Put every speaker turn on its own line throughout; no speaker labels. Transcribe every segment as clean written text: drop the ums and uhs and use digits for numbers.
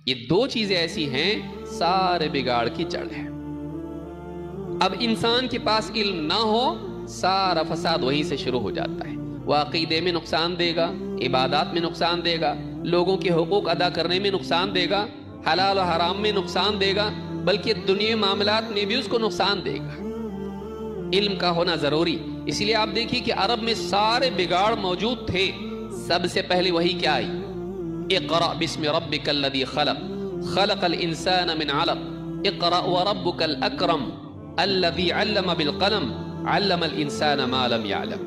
یہ دو چیزیں ایسی ہیں سارے بگاڑ کی جڑ ہے۔ اب انسان کے پاس علم نہ ہو، سارا فساد وہیں سے شروع ہو جاتا ہے۔ وہ عقیدے میں نقصان دے گا، عبادات میں نقصان دے گا، لوگوں کے حقوق ادا کرنے میں نقصان دے گا، حلال و حرام میں نقصان دے گا، بلکہ دنیاوی معاملات میں بھی اس کو نقصان دے گا۔ علم کا ہونا ضروری، اس لیے آپ دیکھیے کہ عرب میں سارے بگاڑ موجود تھے، سب سے پہلے وہی کیا آئی؟ اقرأ بسم ربک الذی خلق خلق الانسان من علق اقرأ وربک الاکرم الذی علم بالقلم علم الانسان ما لم يعلم۔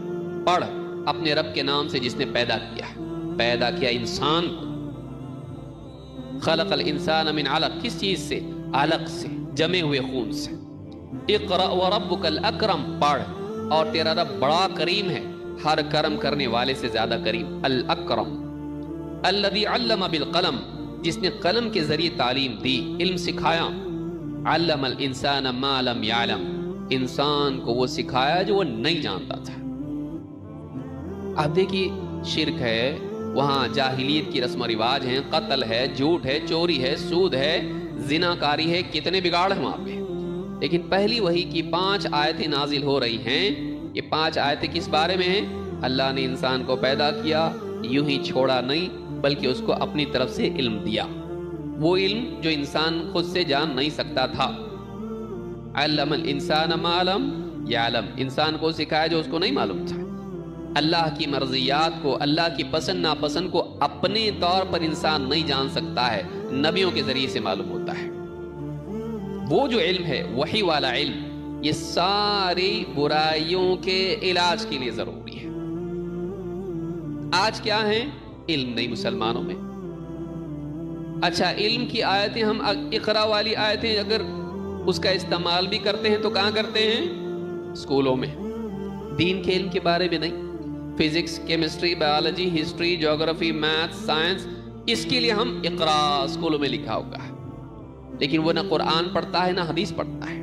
پڑھ اپنے رب کے نام سے جس نے پیدا کیا انسان کو۔ خلق الانسان من علق، کس چیز سے؟ علق سے، جمے ہوئے خون سے۔ اقرأ وربک الاکرم، پڑھ اور تیرا رب بڑا کریم ہے، ہر کرم کرنے والے سے زیادہ کریم۔ الاکرم الذی علم بالقلم، جس نے قلم کے ذریعے تعلیم دی، علم سکھایا۔ علم الانسان ما لم يعلم، انسان کو وہ سکھایا جو وہ نہیں جانتا تھا۔ آپ دیکھیے شرک ہے، وہاں جاہلیت کی رسم و رواج ہیں، قتل ہے، جھوٹ ہے، چوری ہے، سود ہے، زناکاری ہے، کتنے بگاڑ ہیں وہاں پہ۔ لیکن پہلی وحی کی 5 آیتیں نازل ہو رہی ہیں۔ یہ 5 آیتیں کس بارے میں ہیں؟ اللہ نے انسان کو پیدا کیا، یوں ہی چھوڑا نہیں، بلکہ اس کو اپنی طرف سے علم دیا، وہ علم جو انسان خود سے جان نہیں سکتا تھا۔ علم الانسان ما لم یعلم، انسان کو سکھایا جو اس کو نہیں معلوم تھا۔ اللہ کی مرضیات کو، اللہ کی پسند ناپسند کو اپنے طور پر انسان نہیں جان سکتا ہے، نبیوں کے ذریعے سے معلوم ہوتا ہے۔ وہ جو علم ہے، وحی والا علم، یہ ساری برائیوں کے علاج کے لیے ضروری ہے۔ آج کیا ہے؟ علم نہیں مسلمانوں میں۔ اچھا، علم کی آیتیں، ہم اقرا والی آیتیں اگر اس کا استعمال بھی کرتے ہیں تو کہاں کرتے ہیں؟ اسکولوں میں، دین کے علم کے بارے میں نہیں۔ فزکس، کیمسٹری، بایولوجی، ہسٹری، جغرافی، میتھ، سائنس، اس کے لیے ہم اقرا اسکولوں میں لکھا ہوگا، لیکن وہ نہ قرآن پڑھتا ہے نہ حدیث پڑھتا ہے۔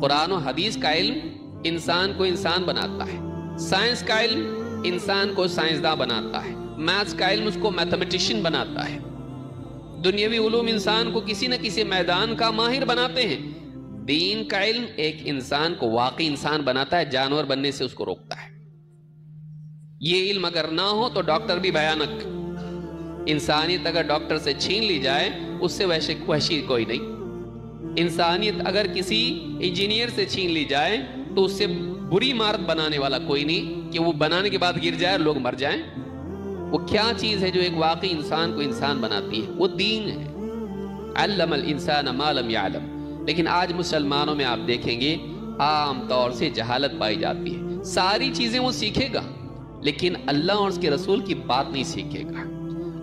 قرآن و حدیث کا علم انسان کو انسان بناتا ہے، سائنس کا علم انسان کو سائنسداں بناتا ہے، میتھس کا علم اس کو میتھمیٹیشین بناتا ہے، دنیاوی علوم انسان کو کسی نہ کسی میدان کا ماہر بناتے ہیں۔ دین کا علم ایک انسان کو واقعی انسان بناتا ہے، جانور بننے سے اس کو روکتا ہے۔ یہ علم اگر نہ ہو تو ڈاکٹر بھی بھیانک۔ انسانیت اگر ڈاکٹر سے چھین لی جائے، اس سے وحشی کوئی نہیں۔ انسانیت اگر کسی انجینئر سے چھین لی جائے تو اس سے بری عمارت بنانے والا کوئی نہیں کہ وہ بنانے کے بعد گر جائے اور لوگ مر جائیں۔ وہ کیا چیز ہے جو ایک واقعی انسان کو انسان بناتی ہے؟ وہ دین ہے۔ علم الانسان ما لم يعلم۔ لیکن آج مسلمانوں میں آپ دیکھیں گے عام طور سے جہالت پائی جاتی ہے۔ ساری چیزیں وہ سیکھے گا لیکن اللہ اور اس کے رسول کی بات نہیں سیکھے گا،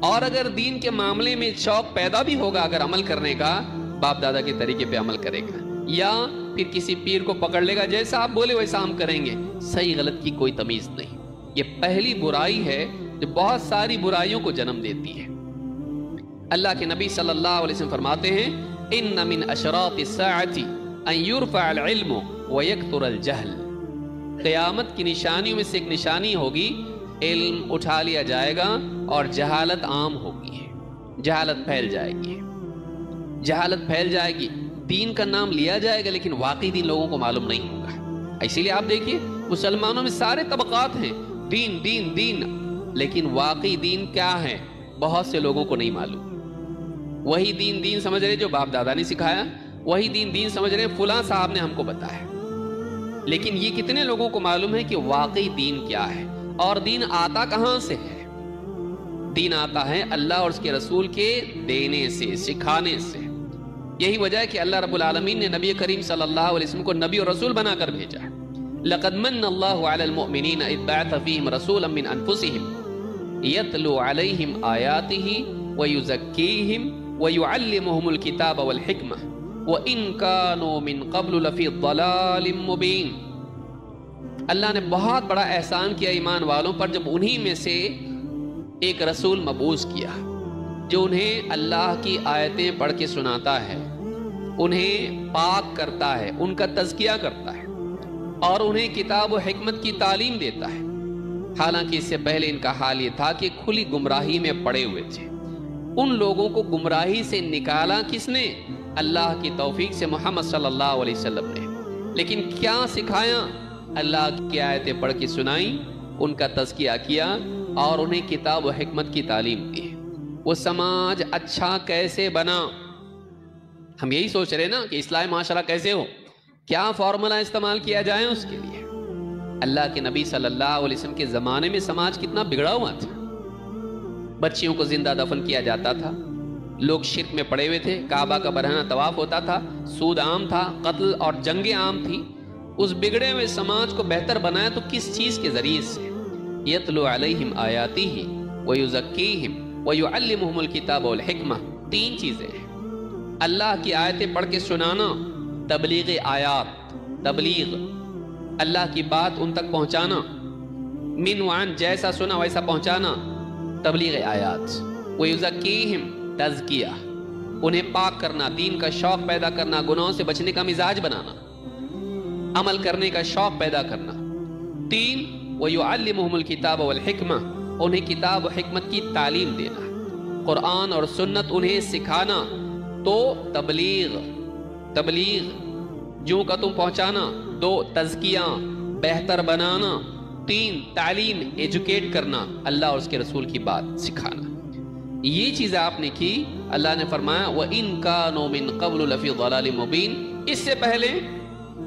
اور اگر دین کے معاملے میں شوق پیدا بھی ہوگا اگر عمل کرنے کا، باپ دادا کے طریقے پہ عمل کرے گا، یا پھر کسی پیر کو پکڑ لے گا، جیسا آپ بولے ویسا ہم کریں گے۔ صحیح غلط کی کوئی تمیز نہیں۔ یہ پہلی برائی ہے جو بہت ساری برائیوں کو جنم دیتی ہے۔ اللہ کے نبی صلی اللہ علیہ وسلم فرماتے ہیں ان من اشراط الساعۃ ان یرفع العلم ویکثر الجہل۔ قیامت کی نشانیوں میں سے ایک نشانی ہوگی، علم اٹھا لیا جائے گا اور جہالت عام ہوگی، جہالت پھیل جائے گی، جہالت پھیل جائے گی۔ دین کا نام لیا جائے گا لیکن واقعی دین لوگوں کو معلوم نہیں ہوگا۔ اسی لیے آپ دیکھیے مسلمانوں میں سارے طبقات ہیں، دین دین دین، لیکن واقعی دین کیا ہے بہت سے لوگوں کو نہیں معلوم۔ وہی دین دین سمجھ رہے جو باپ دادا نے سکھایا، وہی دین دین سمجھ رہے فلاں صاحب نے ہم کو بتایا، لیکن یہ کتنے لوگوں کو معلوم ہے کہ واقعی دین کیا ہے اور دین آتا کہاں سے ہے؟ دین آتا ہے اللہ اور اس کے رسول کے دینے سے، سکھانے سے۔ یہی وجہ ہے کہ اللہ رب العالمین نے نبی کریم صلی اللہ علیہ وسلم کو نبی اور رسول بنا کر بھیجا ہے۔ لقد من اللہ علی المؤمنین اذ بعث فیہم رسولا من انفسہم یتلو علیہم آیاتہ ویزکیہم ویعلمہم الکتاب والحکمہ وَإِن كَانُوا مِن قَبْلُ لَفِي ضَلَالٍ مُبِينٍ۔ اللہ نے بہت بڑا احسان کیا ایمان والوں پر جب انہی میں سے ایک رسول مبعوث کیا جو انہیں اللہ کی آیتیں پڑھ کے سناتا ہے، انہیں پاک کرتا ہے، ان کا تزکیہ کرتا ہے اور انہیں کتاب و حکمت کی تعلیم دیتا ہے۔ حالانکہ اس سے پہلے ان کا حال یہ تھا کہ کھلی گمراہی میں پڑے ہوئے تھے، ان لوگوں کو گمراہی سے نکالا کس نے؟ اللہ کی توفیق سے محمد صلی اللہ علیہ وسلم نے۔ لیکن کیا سکھایا؟ اللہ کی آیتیں پڑھ کے سنائیں، ان کا تزکیہ کیا اور انہیں کتاب و حکمت کی تعلیم دی۔ وہ سماج اچھا کیسے بنا؟ ہم یہی سوچ رہے نا کہ اصلاح معاشرہ کیسے ہو، کیا فارمولا استعمال کیا جائے اس کے لیے۔ اللہ کے نبی صلی اللہ علیہ وسلم کے زمانے میں سماج کتنا بگڑا ہوا تھا، بچیوں کو زندہ دفن کیا جاتا تھا، لوگ شرک میں پڑے ہوئے تھے، کعبہ کا برہنہ طواف ہوتا تھا، سود عام تھا، قتل اور جنگیں عام تھی۔ اس بگڑے ہوئے سماج کو بہتر بنایا تو کس چیز کے ذریعے سے؟ یتلو علیہم آیاتہ ویزکیہم ویعلمہم الکتاب والحکمہ۔ تین چیزیں ہیں، اللہ کی آیتیں پڑھ کے سنانا، تبلیغ آیات، تبلیغ اللہ کی بات ان تک پہنچانا، من وعن جیسا سنا ویسا پہنچانا، تبلیغ آیات، ویزکیہم تزکیہ انہیں پاک کرنا، دین کا شوق پیدا کرنا، گناہوں سے بچنے کا مزاج بنانا، عمل کرنے کا شوق پیدا کرنا۔ تین، وَيُعَلِّمُهُمُ الْكِتَابَ وَالْحِكْمَةَ انہیں کتاب و حکمت کی تعلیم دینا، قرآن اور سنت انہیں سکھانا۔ تو تبلیغ جو کا تم پہنچانا، دو تزکیہ بہتر بنانا، تین تعلیم ایجوکیٹ کرنا، اللہ اور اس کے رسول کی بات سکھانا۔ یہ چیزیں آپ نے کی، اللہ نے فرمایا وَإِن كَانُوا مِن قَبْلُ لَفِي ضَلَالٍ مُبِينٍ۔ اس سے پہلے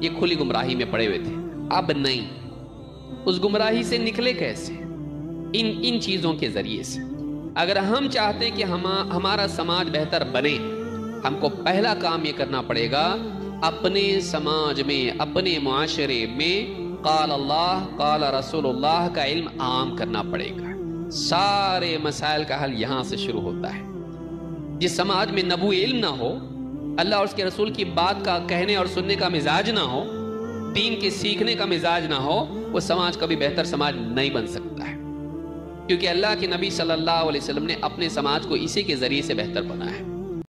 یہ کھلی گمراہی میں پڑے ہوئے تھے، اب نہیں۔ اس گمراہی سے نکلے کیسے؟ ان چیزوں کے ذریعے سے۔ اگر ہم چاہتے ہیں کہ ہمارا سماج بہتر بنے، ہم کو پہلا کام یہ کرنا پڑے گا، اپنے سماج میں، اپنے معاشرے میں قال اللہ قال رسول اللہ کا علم عام کرنا پڑے گا۔ سارے مسائل کا حل یہاں سے شروع ہوتا ہے۔ جس سماج میں نبوی علم نہ ہو، اللہ اور اس کے رسول کی بات کا کہنے اور سننے کا مزاج نہ ہو، دین کے سیکھنے کا مزاج نہ ہو، وہ سماج کبھی بہتر سماج نہیں بن سکتا ہے، کیونکہ اللہ کے نبی صلی اللہ علیہ وسلم نے اپنے سماج کو اسی کے ذریعے سے بہتر بنایا ہے۔